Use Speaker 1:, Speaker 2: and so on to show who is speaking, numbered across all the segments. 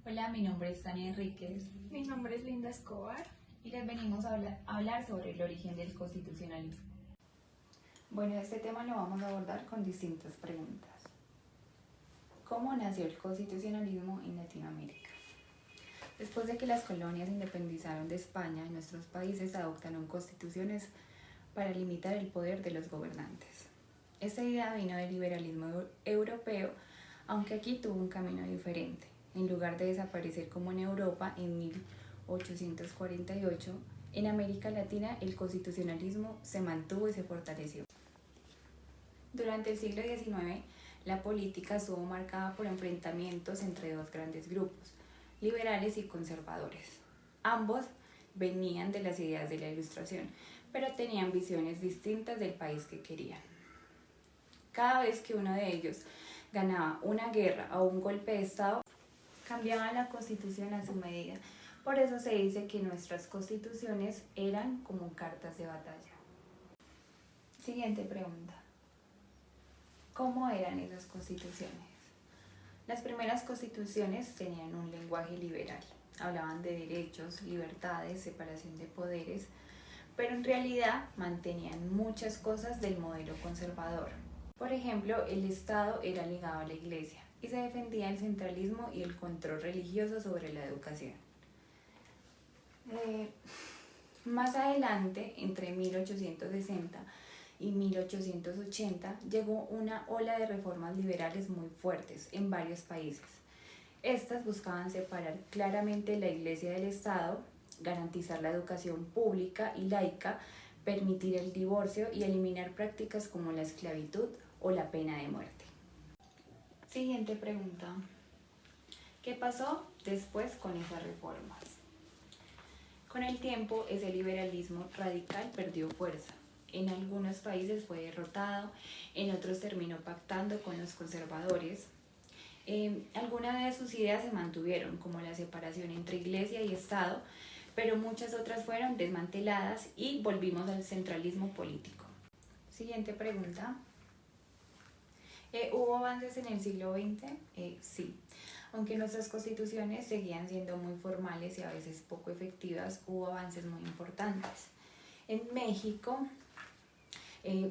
Speaker 1: Hola, mi nombre es Tania Enríquez
Speaker 2: Mi nombre es Linda Escobar.
Speaker 1: y les venimos a hablar sobre el origen del constitucionalismo. Bueno, este tema lo vamos a abordar con distintas preguntas. ¿Cómo nació el constitucionalismo en Latinoamérica? Después de que las colonias se independizaron de España, nuestros países adoptaron constituciones para limitar el poder de los gobernantes. Esta idea vino del liberalismo europeo, aunque aquí tuvo un camino diferente. En lugar de desaparecer como en Europa en 1848, en América Latina el constitucionalismo se mantuvo y se fortaleció. Durante el siglo XIX, la política estuvo marcada por enfrentamientos entre dos grandes grupos, liberales y conservadores. Ambos venían de las ideas de la Ilustración, pero tenían visiones distintas del país que querían. Cada vez que uno de ellos ganaba una guerra o un golpe de Estado, cambiaban la constitución a su medida. Por eso se dice que nuestras constituciones eran como cartas de batalla. Siguiente pregunta. ¿Cómo eran esas constituciones? Las primeras constituciones tenían un lenguaje liberal. Hablaban de derechos, libertades, separación de poderes, pero en realidad mantenían muchas cosas del modelo conservador. Por ejemplo, el Estado era ligado a la Iglesia y se defendía el centralismo y el control religioso sobre la educación. Más adelante, entre 1860 y 1880, llegó una ola de reformas liberales muy fuertes en varios países. Estas buscaban separar claramente la Iglesia del Estado, garantizar la educación pública y laica, permitir el divorcio y eliminar prácticas como la esclavitud o la pena de muerte. Siguiente pregunta. ¿Qué pasó después con esas reformas? Con el tiempo, ese liberalismo radical perdió fuerza. En algunos países fue derrotado, en otros terminó pactando con los conservadores. Algunas de sus ideas se mantuvieron, como la separación entre iglesia y Estado, pero muchas otras fueron desmanteladas y volvimos al centralismo político. Siguiente pregunta. ¿Hubo avances en el siglo XX? Sí. Aunque nuestras constituciones seguían siendo muy formales y a veces poco efectivas, hubo avances muy importantes. En México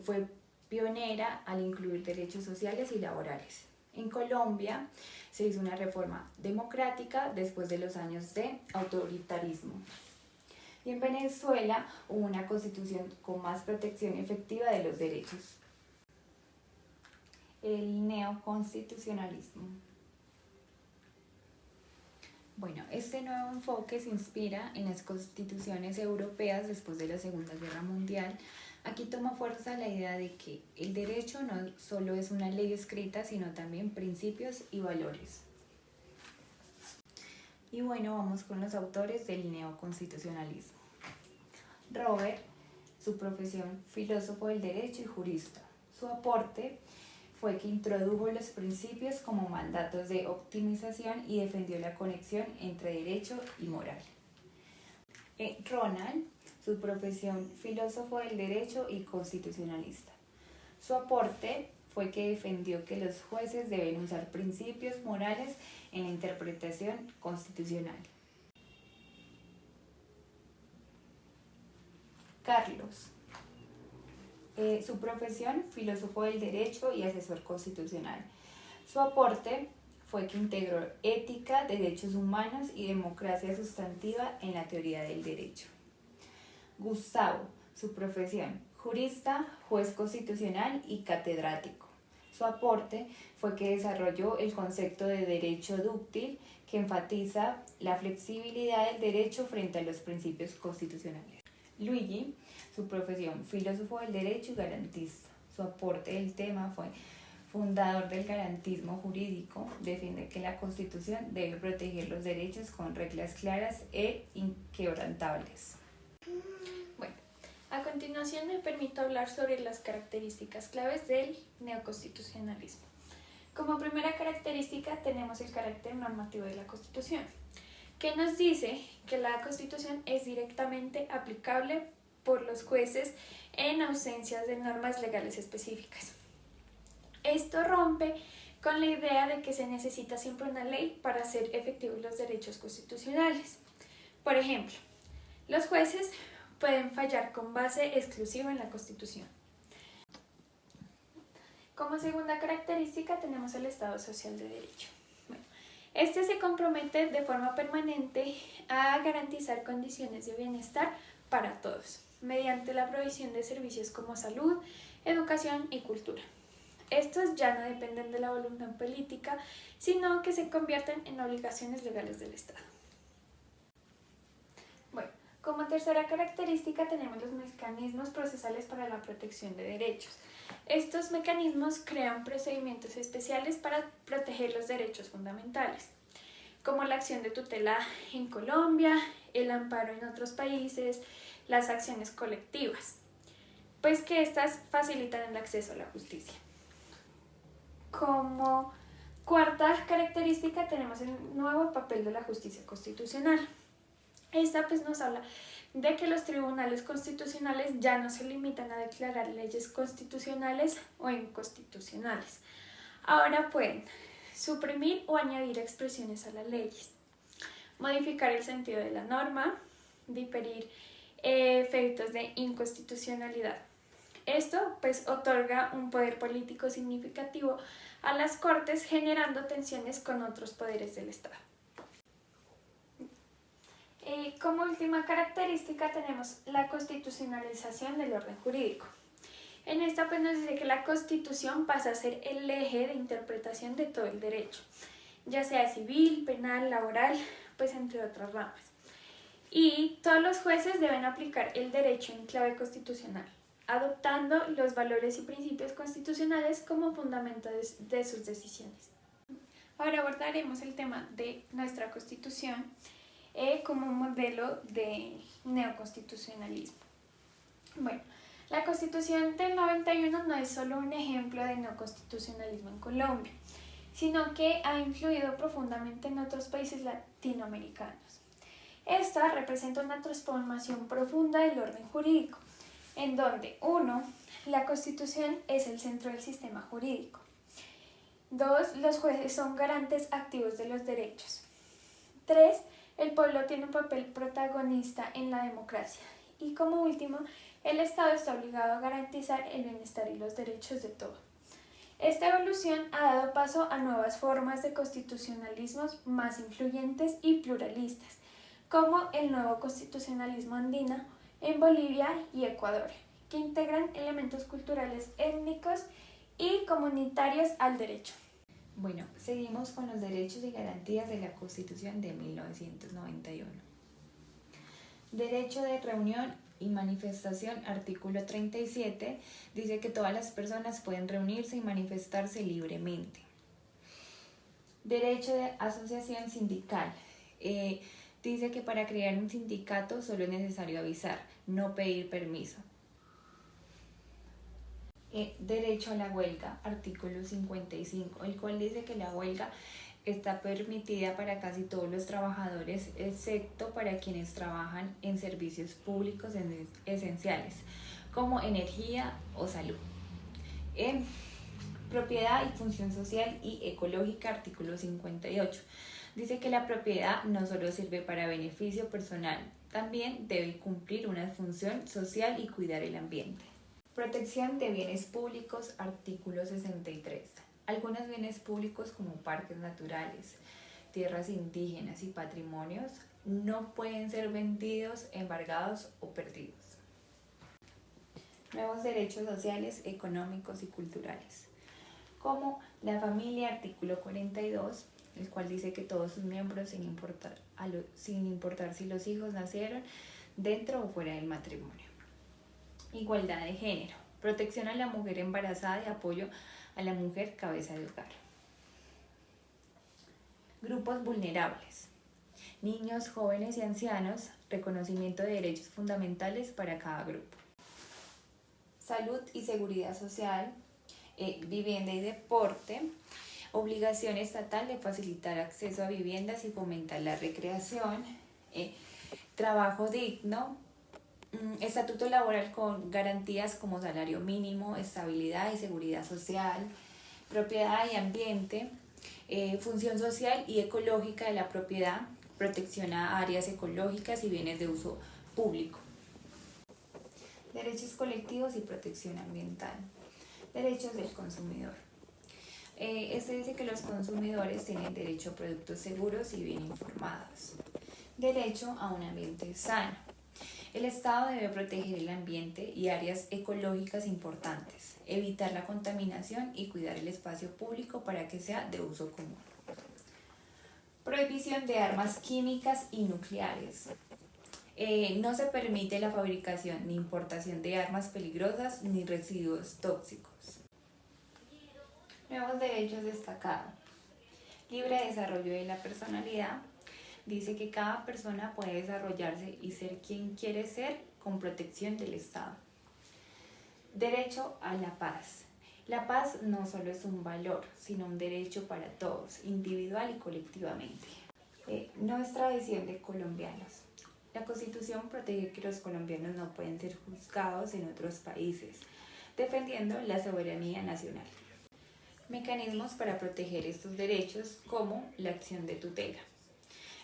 Speaker 1: fue pionera al incluir derechos sociales y laborales. En Colombia se hizo una reforma democrática después de los años de autoritarismo. Y en Venezuela hubo una constitución con más protección efectiva de los derechos. El neoconstitucionalismo. Bueno, este nuevo enfoque se inspira en las constituciones europeas después de la Segunda Guerra Mundial. Aquí toma fuerza la idea de que el derecho no solo es una ley escrita, sino también principios y valores. Y bueno, vamos con los autores del neoconstitucionalismo. Robert, su profesión, filósofo del derecho y jurista. Su aporte fue que introdujo los principios como mandatos de optimización y defendió la conexión entre derecho y moral. Ronald, su profesión, filósofo del derecho y constitucionalista. Su aporte fue que defendió que los jueces deben usar principios morales en la interpretación constitucional. Carlos, su profesión, filósofo del derecho y asesor constitucional. Su aporte fue que integró ética, derechos humanos y democracia sustantiva en la teoría del derecho. Gustavo, su profesión, jurista, juez constitucional y catedrático. Su aporte fue que desarrolló el concepto de derecho dúctil, que enfatiza la flexibilidad del derecho frente a los principios constitucionales. Luigi, su profesión, filósofo del derecho y garantista. Su aporte del tema fue fundador del garantismo jurídico, defiende que la Constitución debe proteger los derechos con reglas claras e inquebrantables.
Speaker 2: Bueno, a continuación me permito hablar sobre las características claves del neoconstitucionalismo. Como primera característica tenemos el carácter normativo de la Constitución, que nos dice que la Constitución es directamente aplicable por los jueces en ausencia de normas legales específicas. Esto rompe con la idea de que se necesita siempre una ley para hacer efectivos los derechos constitucionales. Por ejemplo, los jueces pueden fallar con base exclusiva en la Constitución. Como segunda característica tenemos el Estado Social de Derecho. Este se compromete de forma permanente a garantizar condiciones de bienestar para todos, mediante la provisión de servicios como salud, educación y cultura. Estos ya no dependen de la voluntad política, sino que se convierten en obligaciones legales del Estado. Bueno, como tercera característica tenemos los mecanismos procesales para la protección de derechos. Estos mecanismos crean procedimientos especiales para proteger los derechos fundamentales, como la acción de tutela en Colombia, el amparo en otros países, las acciones colectivas, pues que estas facilitan el acceso a la justicia. Como cuarta característica tenemos el nuevo papel de la justicia constitucional. Esta pues nos habla de que los tribunales constitucionales ya no se limitan a declarar leyes constitucionales o inconstitucionales. Ahora pueden suprimir o añadir expresiones a las leyes, modificar el sentido de la norma, diferir efectos de inconstitucionalidad. Esto pues otorga un poder político significativo a las Cortes, generando tensiones con otros poderes del Estado. Como última característica tenemos la constitucionalización del orden jurídico. En esta pues nos dice que la Constitución pasa a ser el eje de interpretación de todo el derecho, ya sea civil, penal, laboral, pues entre otras ramas. Y todos los jueces deben aplicar el derecho en clave constitucional, adoptando los valores y principios constitucionales como fundamento de sus decisiones. Ahora abordaremos el tema de nuestra Constitución como un modelo de neoconstitucionalismo. Bueno, la Constitución del 91 no es solo un ejemplo de neoconstitucionalismo en Colombia, sino que ha influido profundamente en otros países latinoamericanos. Esta representa una transformación profunda del orden jurídico, en donde 1. La Constitución es el centro del sistema jurídico. 2. Los jueces son garantes activos de los derechos. 3. El pueblo tiene un papel protagonista en la democracia. Y como último, el Estado está obligado a garantizar el bienestar y los derechos de todos. Esta evolución ha dado paso a nuevas formas de constitucionalismos más influyentes y pluralistas, como el nuevo constitucionalismo andino en Bolivia y Ecuador, que integran elementos culturales, étnicos y comunitarios al derecho.
Speaker 1: Bueno, seguimos con los derechos y garantías de la Constitución de 1991. Derecho de reunión y manifestación, artículo 37, dice que todas las personas pueden reunirse y manifestarse libremente. Derecho de asociación sindical. Dice que para crear un sindicato solo es necesario avisar, no pedir permiso. Derecho a la huelga, artículo 55, el cual dice que la huelga está permitida para casi todos los trabajadores, excepto para quienes trabajan en servicios públicos esenciales, como energía o salud. Propiedad y función social y ecológica, artículo 58. Dice que la propiedad no solo sirve para beneficio personal, también debe cumplir una función social y cuidar el ambiente. Protección de bienes públicos, artículo 63. Algunos bienes públicos como parques naturales, tierras indígenas y patrimonios no pueden ser vendidos, embargados o perdidos. Nuevos derechos sociales, económicos y culturales, como la familia, artículo 42, el cual dice que todos sus miembros, sin importar si los hijos nacieron dentro o fuera del matrimonio. Igualdad de género, protección a la mujer embarazada y apoyo a la mujer cabeza de hogar. Grupos vulnerables, niños, jóvenes y ancianos, reconocimiento de derechos fundamentales para cada grupo. Salud y seguridad social, vivienda y deporte, obligación estatal de facilitar acceso a viviendas y fomentar la recreación, trabajo digno, estatuto laboral con garantías como salario mínimo, estabilidad y seguridad social, propiedad y ambiente, función social y ecológica de la propiedad, protección a áreas ecológicas y bienes de uso público. Derechos colectivos y protección ambiental. Derechos del consumidor. Este dice que los consumidores tienen derecho a productos seguros y bien informados. Derecho a un ambiente sano. El Estado debe proteger el ambiente y áreas ecológicas importantes, evitar la contaminación y cuidar el espacio público para que sea de uso común. Prohibición de armas químicas y nucleares. No se permite la fabricación ni importación de armas peligrosas ni residuos tóxicos. Nuevos derechos destacados. Libre desarrollo de la personalidad. Dice que cada persona puede desarrollarse y ser quien quiere ser con protección del Estado. Derecho a la paz. La paz no solo es un valor, sino un derecho para todos, individual y colectivamente. Nuestra visión de colombianos. La Constitución protege que los colombianos no pueden ser juzgados en otros países, defendiendo la soberanía nacional. Mecanismos para proteger estos derechos como la acción de tutela.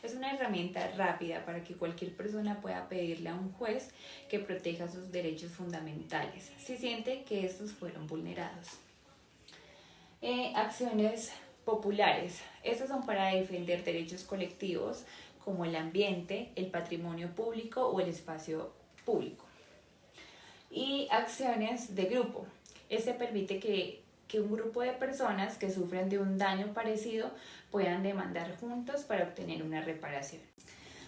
Speaker 1: Es una herramienta rápida para que cualquier persona pueda pedirle a un juez que proteja sus derechos fundamentales si siente que estos fueron vulnerados. Acciones populares. Estos son para defender derechos colectivos como el ambiente, el patrimonio público o el espacio público. Y acciones de grupo. Este permite que un grupo de personas que sufren de un daño parecido puedan demandar juntos para obtener una reparación.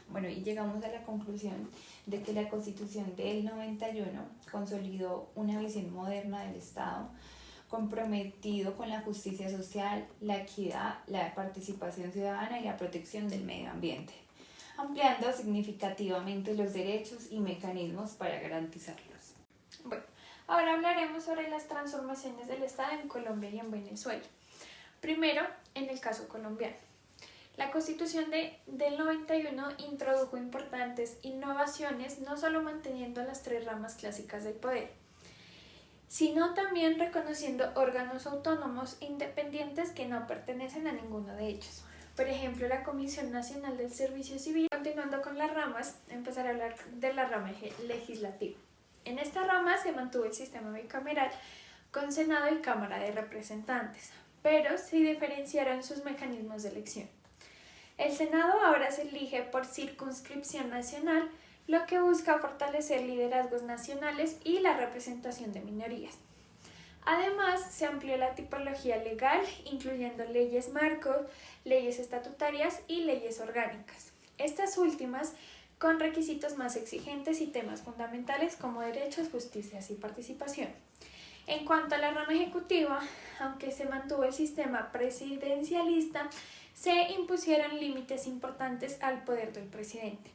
Speaker 1: Bueno, y llegamos a la conclusión de que la Constitución del 91 consolidó una visión moderna del Estado, comprometido con la justicia social, la equidad, la participación ciudadana y la protección del medio ambiente, ampliando significativamente los derechos y mecanismos para garantizarlos.
Speaker 2: Bueno, ahora hablaremos sobre las transformaciones del Estado en Colombia y en Venezuela. Primero, en el caso colombiano. La Constitución del 91 introdujo importantes innovaciones, no solo manteniendo las tres ramas clásicas del poder, sino también reconociendo órganos autónomos independientes que no pertenecen a ninguno de ellos. Por ejemplo, la Comisión Nacional del Servicio Civil. Continuando con las ramas, empezaré a hablar de la rama legislativa. En esta rama se mantuvo el sistema bicameral con Senado y Cámara de Representantes, pero se diferenciaron sus mecanismos de elección. El Senado ahora se elige por circunscripción nacional, lo que busca fortalecer liderazgos nacionales y la representación de minorías. Además, se amplió la tipología legal, incluyendo leyes marcos, leyes estatutarias y leyes orgánicas. Estas últimas con requisitos más exigentes y temas fundamentales como derechos, justicias y participación. En cuanto a la rama ejecutiva, aunque se mantuvo el sistema presidencialista, se impusieron límites importantes al poder del presidente.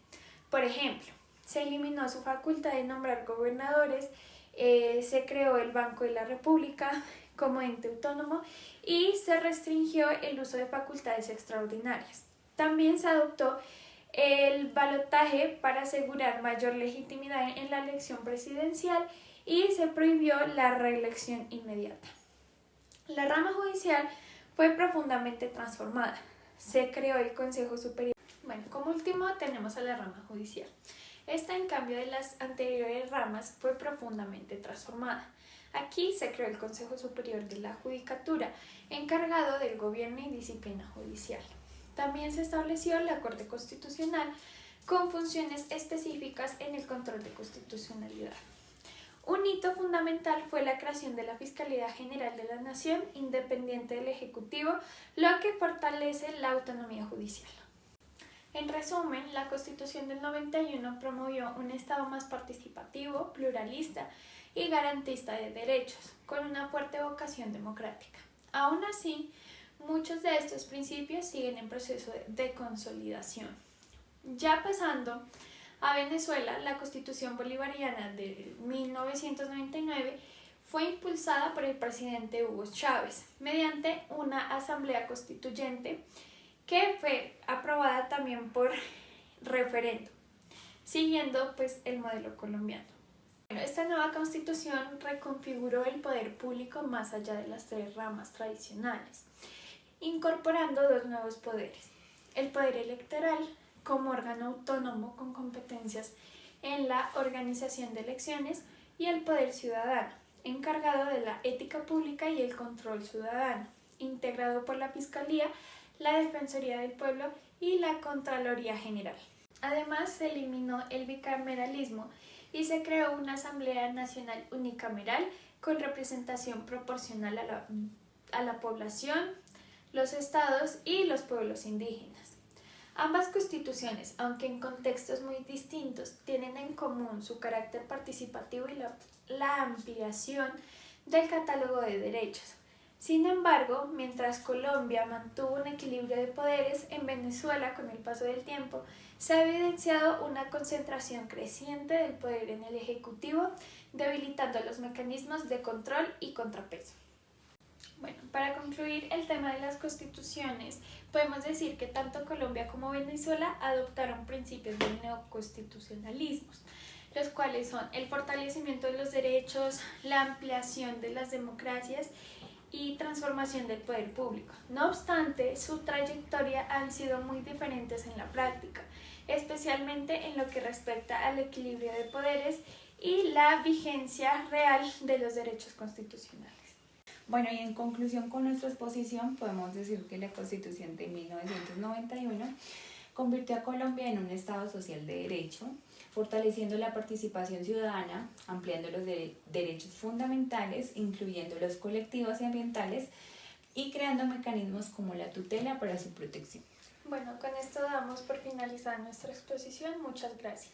Speaker 2: Por ejemplo, se eliminó su facultad de nombrar gobernadores, se creó el Banco de la República como ente autónomo y se restringió el uso de facultades extraordinarias. También se adoptó el balotaje para asegurar mayor legitimidad en la elección presidencial y se prohibió la reelección inmediata. La rama judicial fue profundamente transformada. Se creó el Consejo Superior. Bueno, como último tenemos a la rama judicial. Esta, en cambio de las anteriores ramas, fue profundamente transformada. Aquí se creó el Consejo Superior de la Judicatura, encargado del gobierno y disciplina judicial. También se estableció la Corte Constitucional con funciones específicas en el control de constitucionalidad. Un hito fundamental fue la creación de la Fiscalía General de la Nación, independiente del Ejecutivo, lo que fortalece la autonomía judicial. En resumen, la Constitución del 91 promovió un Estado más participativo, pluralista y garantista de derechos, con una fuerte vocación democrática. Aún así, muchos de estos principios siguen en proceso de consolidación. Ya pasando a Venezuela, la Constitución Bolivariana de 1999 fue impulsada por el presidente Hugo Chávez mediante una asamblea constituyente que fue aprobada también por referéndum, siguiendo el modelo colombiano. Bueno, esta nueva constitución reconfiguró el poder público más allá de las tres ramas tradicionales, incorporando dos nuevos poderes: el poder electoral como órgano autónomo con competencias en la organización de elecciones y el poder ciudadano, encargado de la ética pública y el control ciudadano, integrado por la Fiscalía, la Defensoría del Pueblo y la Contraloría General. Además, se eliminó el bicameralismo y se creó una Asamblea Nacional unicameral con representación proporcional a la población, los estados y los pueblos indígenas. Ambas constituciones, aunque en contextos muy distintos, tienen en común su carácter participativo y la ampliación del catálogo de derechos. Sin embargo, mientras Colombia mantuvo un equilibrio de poderes, en Venezuela, con el paso del tiempo, se ha evidenciado una concentración creciente del poder en el Ejecutivo, debilitando los mecanismos de control y contrapeso. Bueno, para concluir el tema de las constituciones, podemos decir que tanto Colombia como Venezuela adoptaron principios del neoconstitucionalismo, los cuales son el fortalecimiento de los derechos, la ampliación de las democracias y transformación del poder público. No obstante, su trayectoria han sido muy diferentes en la práctica, especialmente en lo que respecta al equilibrio de poderes y la vigencia real de los derechos constitucionales.
Speaker 1: Bueno, y en conclusión con nuestra exposición, podemos decir que la Constitución de 1991 convirtió a Colombia en un Estado social de derecho, fortaleciendo la participación ciudadana, ampliando los derechos fundamentales, incluyendo los colectivos y ambientales, y creando mecanismos como la tutela para su protección.
Speaker 2: Bueno, con esto damos por finalizada nuestra exposición. Muchas gracias.